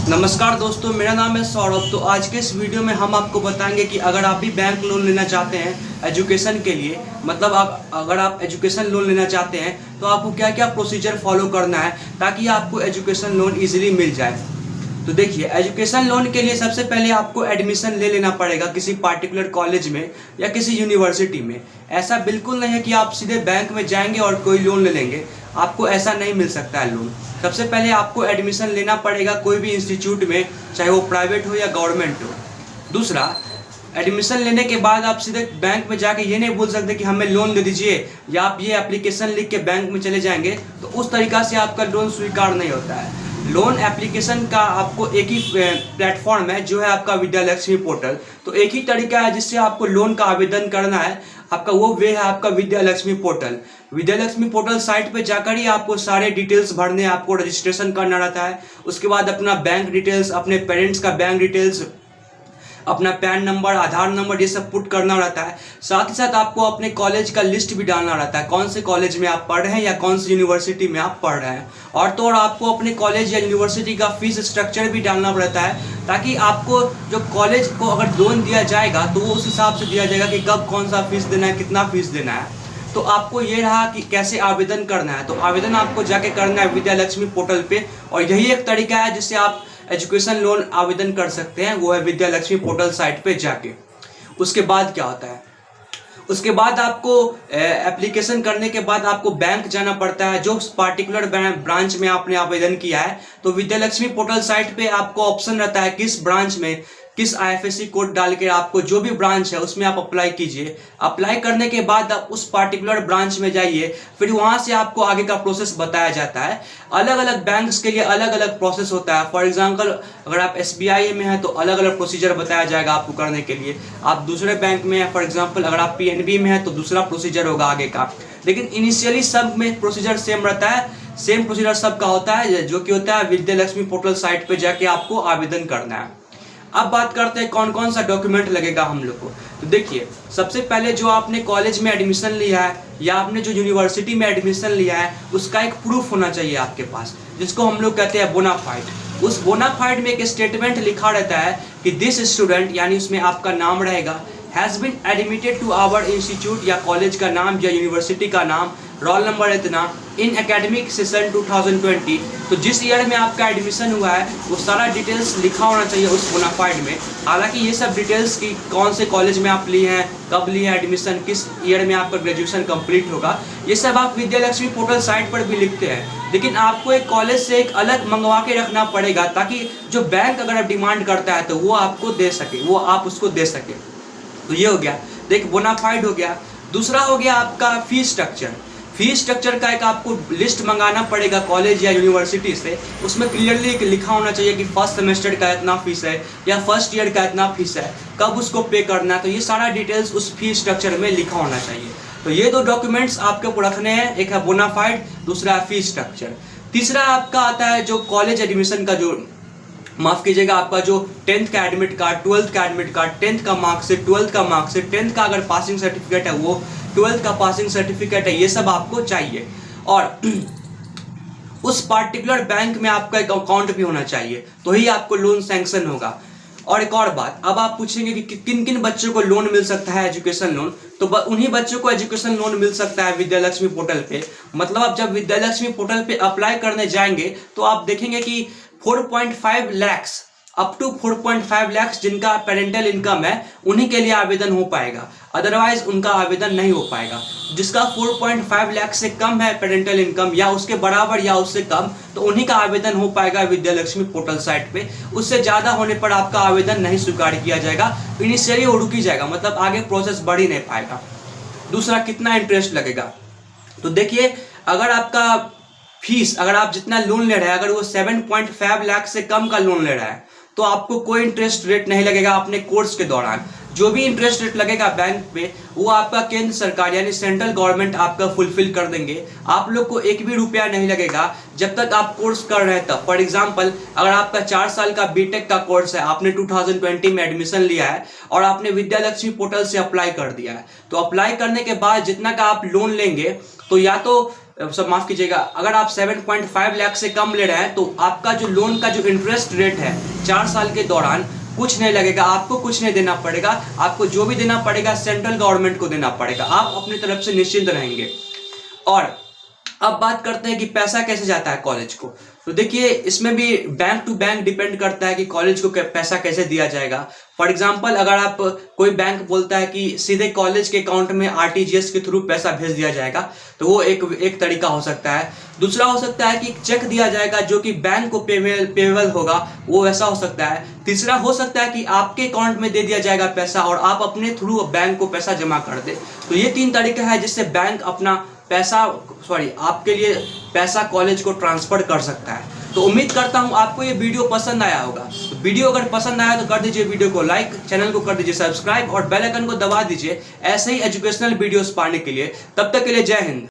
नमस्कार दोस्तों, मेरा नाम है सौरभ। तो आज के इस वीडियो में हम आपको बताएंगे कि अगर आप भी बैंक लोन लेना चाहते हैं एजुकेशन के लिए, मतलब अगर आप एजुकेशन लोन लेना चाहते हैं तो आपको क्या क्या प्रोसीजर फॉलो करना है ताकि आपको एजुकेशन लोन इजीली मिल जाए। तो देखिए, एजुकेशन लोन के लिए सबसे पहले आपको एडमिशन ले लेना पड़ेगा किसी पार्टिकुलर कॉलेज में या किसी यूनिवर्सिटी में। ऐसा बिल्कुल नहीं है कि आप सीधे बैंक में जाएंगे और कोई लोन ले लेंगे, आपको ऐसा नहीं मिल सकता है लोन। सबसे पहले आपको एडमिशन लेना पड़ेगा कोई भी इंस्टीट्यूट में, चाहे वो प्राइवेट हो या गवर्नमेंट हो। दूसरा, एडमिशन लेने के बाद आप सीधे बैंक में जाके ये नहीं बोल सकते कि हमें लोन दे दीजिए, या आप ये एप्लीकेशन लिख के बैंक में चले जाएंगे तो उस तरीका से आपका लोन स्वीकार नहीं होता है। लोन एप्लीकेशन का आपको एक ही प्लेटफॉर्म है जो है आपका विद्यालक्ष्मी पोर्टल। तो एक ही तरीका है जिससे आपको लोन का आवेदन करना है, आपका वो वे है आपका Vidyalakshmi portal. Vidyalakshmi portal site पे जाकर ही आपको सारे डिटेल्स भरने, आपको रजिस्ट्रेशन करना रहता है। उसके बाद अपना बैंक डिटेल्स, अपने पेरेंट्स का बैंक डिटेल्स, अपना पैन नंबर, आधार नंबर, ये सब पुट करना रहता है। साथ ही साथ आपको अपने कॉलेज का लिस्ट भी डालना रहता है, कौन से कॉलेज में आप पढ़ रहे हैं या कौन सी यूनिवर्सिटी में आप पढ़ रहे हैं। और तो और आपको अपने कॉलेज या यूनिवर्सिटी का फीस स्ट्रक्चर भी डालना पड़ता है, ताकि आपको जो कॉलेज को अगर लोन दिया जाएगा तो वो उस हिसाब से दिया जाएगा कि कब कौन सा फीस देना है, कितना फीस देना है। तो आपको ये रहा कि कैसे आवेदन करना है। तो आवेदन आपको जाके करना है विद्यालक्ष्मी पोर्टल पे, और यही एक तरीका है जिससे आप एजुकेशन लोन आवेदन कर सकते हैं, वो है विद्यालक्ष्मी पोर्टल साइट पे जाके। उसके बाद क्या होता है, उसके बाद आपको एप्लीकेशन करने के बाद आपको बैंक जाना पड़ता है, जो पार्टिकुलर ब्रांच में आपने आवेदन किया है। तो विद्यालक्ष्मी पोर्टल साइट पे आपको ऑप्शन रहता है किस ब्रांच में, किस आईएफएससी कोड डाल के आपको जो भी ब्रांच है उसमें आप अप्लाई कीजिए। अप्लाई करने के बाद आप उस पार्टिकुलर ब्रांच में जाइए, फिर वहां से आपको आगे का प्रोसेस बताया जाता है। अलग अलग बैंक्स के लिए अलग अलग प्रोसेस होता है। फॉर एग्जांपल, अगर आप एसबीआई में हैं तो अलग अलग प्रोसीजर बताया जाएगा आपको करने के लिए। आप दूसरे बैंक में हैं, फॉर एग्जाम्पल अगर आप पीएनबी में हैं तो दूसरा प्रोसीजर होगा आगे का। लेकिन इनिशियली सब में प्रोसीजर सेम रहता है, सेम प्रोसीजर सबका होता है, जो कि होता है विद्यालक्ष्मी पोर्टल साइट पे जाके आपको आवेदन करना है। अब बात करते हैं कौन कौन सा डॉक्यूमेंट लगेगा हम लोग को। तो देखिए, सबसे पहले जो आपने कॉलेज में एडमिशन लिया है या आपने जो यूनिवर्सिटी में एडमिशन लिया है, उसका एक प्रूफ होना चाहिए आपके पास, जिसको हम लोग कहते हैं बोनाफाइड। उस बोनाफाइड में एक स्टेटमेंट लिखा रहता है कि दिस स्टूडेंट, यानी उसमें आपका नाम रहेगा, has been admitted to our institute, या कॉलेज का नाम या यूनिवर्सिटी का नाम, रोल नंबर इतना, इन एकेडमिक सेशन 2020। तो जिस ईयर में आपका एडमिशन हुआ है वो सारा डिटेल्स लिखा होना चाहिए उस बोनाफाइड में। हालांकि ये सब डिटेल्स की कौन से कॉलेज में आप लिए हैं, कब लिए हैं एडमिशन, किस ईयर में आपका ग्रेजुएशन कंप्लीट होगा, ये सब आप विद्यालक्ष्मी पोर्टल साइट पर भी लिखते हैं। लेकिन आपको एक कॉलेज से एक अलग मंगवा के रखना पड़ेगा, ताकि जो बैंक अगर डिमांड करता है तो वो आपको दे सके, वो आप उसको दे सके। तो ये हो गया, देख बोनाफाइड हो गया। दूसरा हो गया आपका फीस स्ट्रक्चर। फीस स्ट्रक्चर का एक आपको लिस्ट मंगाना पड़ेगा कॉलेज या यूनिवर्सिटी से। उसमें क्लियरली लिखा होना चाहिए कि फर्स्ट सेमेस्टर का इतना फीस है या फर्स्ट ईयर का इतना फीस है, कब उसको पे करना है। तो ये सारा डिटेल्स उस फीस स्ट्रक्चर में लिखा होना चाहिए। तो ये दो डॉक्यूमेंट्स आपको रखने हैं, एक है बोनाफाइड, दूसरा है फीस स्ट्रक्चर। तीसरा आपका आता है जो कॉलेज एडमिशन का, जो माफ कीजिएगा, आपका जो 10th का एडमिट कार्ड, 12th का एडमिट कार्ड, 10th का मार्कशीट, 12th का मार्कशीट, 10th का अगर पासिंग सर्टिफिकेट है वो, 12th का पासिंग सर्टिफिकेट है, ये सब आपको चाहिए। और उस पार्टिकुलर बैंक में आपका एक अकाउंट भी होना चाहिए, तो ही आपको लोन सैंक्शन होगा। और एक और बात, अब आप पूछेंगे कि किन किन बच्चों को लोन मिल सकता है एजुकेशन लोन। तो उन्हीं बच्चों को एजुकेशन लोन मिल सकता है विद्यालक्ष्मी पोर्टल पे। मतलब आप जब विद्यालक्ष्मी पोर्टल पे अप्लाई करने जाएंगे तो आप देखेंगे कि 4.5 लाख, अप टू 4.5 लाख जिनका पेरेंटल इनकम है उन्हीं के लिए आवेदन हो पाएगा, अदरवाइज उनका आवेदन नहीं हो पाएगा। जिसका 4.5 लाख से कम है पेरेंटल इनकम, या उसके बराबर या उससे कम, तो उन्हीं का आवेदन हो पाएगा विद्यालक्ष्मी पोर्टल साइट पे। उससे ज़्यादा होने पर आपका आवेदन नहीं स्वीकार किया जाएगा, इनिशियली वो रुकी जाएगा, मतलब आगे प्रोसेस बढ़ ही नहीं पाएगा। दूसरा, कितना इंटरेस्ट लगेगा। तो देखिए, अगर आपका फीस, अगर आप जितना लोन ले रहे हैं, अगर वो 7.5 लाख से कम का लोन ले रहा है तो आपको कोई इंटरेस्ट रेट नहीं लगेगा अपने कोर्स के दौरान। जो भी इंटरेस्ट रेट लगेगा बैंक पे वो आपका केंद्र सरकार यानी सेंट्रल गवर्नमेंट आपका फुलफिल कर देंगे। आप लोग को एक भी रुपया नहीं लगेगा जब तक आप कोर्स कर रहे हैं तब। फॉर एग्जांपल, अगर आपका 4 साल का बीटेक का कोर्स है, आपने 2020 में एडमिशन लिया है और आपने विद्यालक्ष्मी पोर्टल से अप्लाई कर दिया है, तो अप्लाई करने के बाद जितना का आप लोन लेंगे तो या तो सब माफ कीजिएगा, अगर आप 7.5 लाख से कम ले रहे हैं तो आपका जो लोन का जो इंटरेस्ट रेट है 4 साल के दौरान कुछ नहीं लगेगा, आपको कुछ नहीं देना पड़ेगा। आपको जो भी देना पड़ेगा सेंट्रल गवर्नमेंट को देना पड़ेगा, आप अपनी तरफ से निश्चिंत रहेंगे। और अब बात करते हैं कि पैसा कैसे जाता है कॉलेज को। तो देखिए इसमें भी बैंक टू बैंक डिपेंड करता है कि कॉलेज को पैसा कैसे दिया जाएगा। फॉर एग्जांपल अगर आप कोई बैंक बोलता है कि सीधे कॉलेज के अकाउंट में आरटीजीएस के थ्रू पैसा भेज दिया जाएगा, तो वो एक तरीका हो सकता है। दूसरा हो सकता है कि चेक दिया जाएगा जो कि बैंक को पेबल होगा, वो वैसा हो सकता है। तीसरा हो सकता है कि आपके अकाउंट में दे दिया जाएगा पैसा और आप अपने थ्रू बैंक को पैसा जमा कर दे। तो ये 3 तरीका है जिससे बैंक अपना आपके लिए पैसा कॉलेज को ट्रांसफर कर सकता है। तो उम्मीद करता हूं आपको ये वीडियो पसंद आया होगा। तो वीडियो अगर पसंद आया तो कर दीजिए वीडियो को लाइक, चैनल को कर दीजिए सब्सक्राइब और बेल आइकन को दबा दीजिए ऐसे ही एजुकेशनल वीडियोस पाने के लिए। तब तक के लिए जय हिंद।